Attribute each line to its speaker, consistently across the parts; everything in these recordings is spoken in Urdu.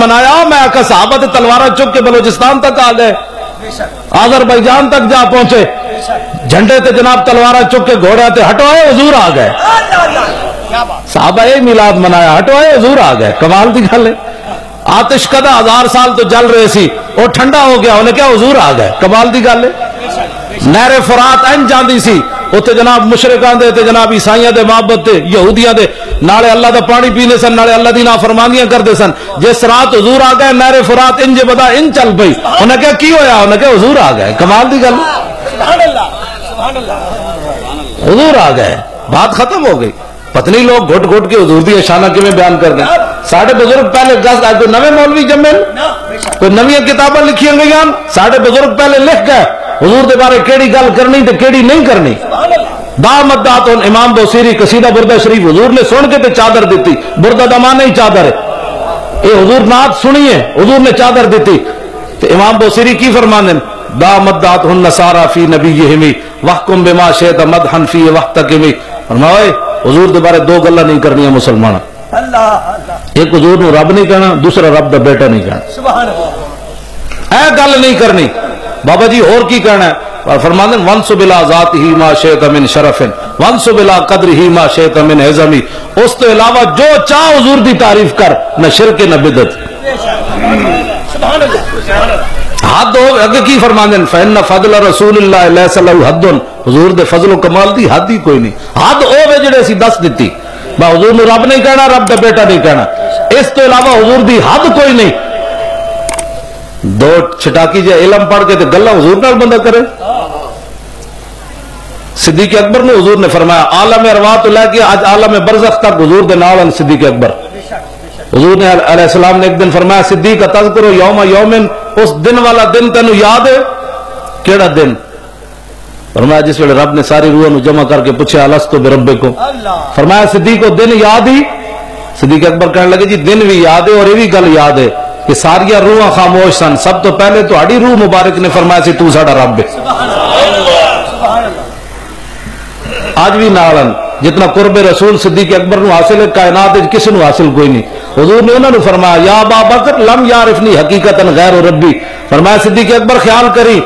Speaker 1: منایا میں آقا صحابہ تے تلوارہ چک کے بلوچستان تک آ گئے, آذربائیجان تک جا پہنچے, جھنڈے تے جناب تلوارہ چک کے گھوڑے تے ہٹو آئے حضور آ گئے. صحابہ میلاد منایا, ہٹو آئے حضور آ گئے. کمال دی گل ہے. آتش کدہ 1000 سال تو جل رہے سی, وہ ٹھنڈا ہو گیا, انہیں کیا حضور آ گئے. کمال دی گل ہے. نہر فرات این جاندی سی, اتنے جناب مشرکان دے تے جناب عیسائیاں دے معبد تے یہودیاں دے نالے اللہ دا پانی پینے سن, نالے اللہ دی نافرمانیاں کردے سن. جس رات حضور آ گئے نہر فرات انج بدا ان چل پئی, انہیں کیا کی ہویا, انہیں کیا حضور آ گئے. کمال دی گل, حضور آ گئے, بات ختم ہو گئی. پتنی لوگ گھٹ گھٹ کے حضور دی شانہ کیویں بیان کر دیں. ساڑھے بزرگ پہلے کوئی نوے مولوی جمے, کوئی نویاں کتاباں لکھی گئی, ساڑھے بزرگ پہلے لکھ گئے حضور دے بارے کیڑی گل کرنی تے کیڑی نہیں کرنی. دامدات امام بوسیری قصیدہ بردہ شریف حضور نے سن کے تے چادر دیتی. بردہ دا معنی ہی چادر ہے. اے حضور نعت سنیے, حضور نے چادر دیتی. تے امام بوسیری کی فرمانے, دامدات النصارى فی نبیہم وحکم بما شئت مدحا فی وحتکم. فرمائے حضور دے بارے دو گلاں نہیں کرنی مسلمان. ایک حضور نو رب نہیں کہنا, دوسرا رب دا بیٹا نہیں کہنا. اے گل نہیں کرنی. بابا جی اور کی کہنا ہے؟ فرماتے ہیں وانسب الی ذاتہ ما شئت من شرف وانسب الی قدرہ ما شئت من عظم. اس تو علاوہ جو چاہ حضور دی تعریف کر, نہ شرک نہ بدعت. حد ہو اگے کی فرماتے ہیں فإن فضل رسول اللہ لیس لہ حد. حضور دے فضل و کمال دی حد ہی کوئی نہیں. حد ہوے جڑے اسی دس دتی, با حضور نو رب نہیں کہنا, رب دا بیٹا نہیں کہنا. اس تو علاوہ حضور دی حد کوئی نہیں. دو چھٹاکی جے علم پڑھ کے تے گلا حضور نال بندہ کرے. صدیق اکبر نے حضور نے فرمایا عالم ارواح تو لے کے آج عالم برزخ تک حضور دے نال ہیں صدیق اکبر. حضور نے علیہ السلام نے ایک دن فرمایا صدیق تذکر یوم یومن, اس دن والا دن تینوں یاد ہے؟ کیڑا دن؟ فرمایا جس ویلے رب نے ساری روحوں نو جمع کر کے پوچھا الستو بربکم. فرمایا صدیق کو دن یاد ہی؟ صدیق اکبر کہنے لگے جی دن بھی یاد ہے اور یہ بھی گل یاد ہے کہ ساری روحاں خاموش سن, سب تو پہلے تہاڈی روح مبارک نے فرمایا سی تو ساڈا رب ہے. آج بھی نالن جتنا قرب رسول صدیق اکبر نو حاصل ہے کائنات کسی نو حاصل کوئی نہیں. حضور نے انہوں نے فرمایا یا ابا بکر لم یعرفنی حقیقتا غیر ربی. فرمایا صدیق اکبر خیال کری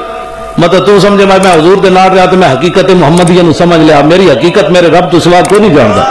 Speaker 1: مطلب تو سمجھے میں حضور دے نال رہا تو میں حقیقت محمدیہ نو سمجھ لیا, میری حقیقت میرے رب تو سوا کوئی نہیں جانتا.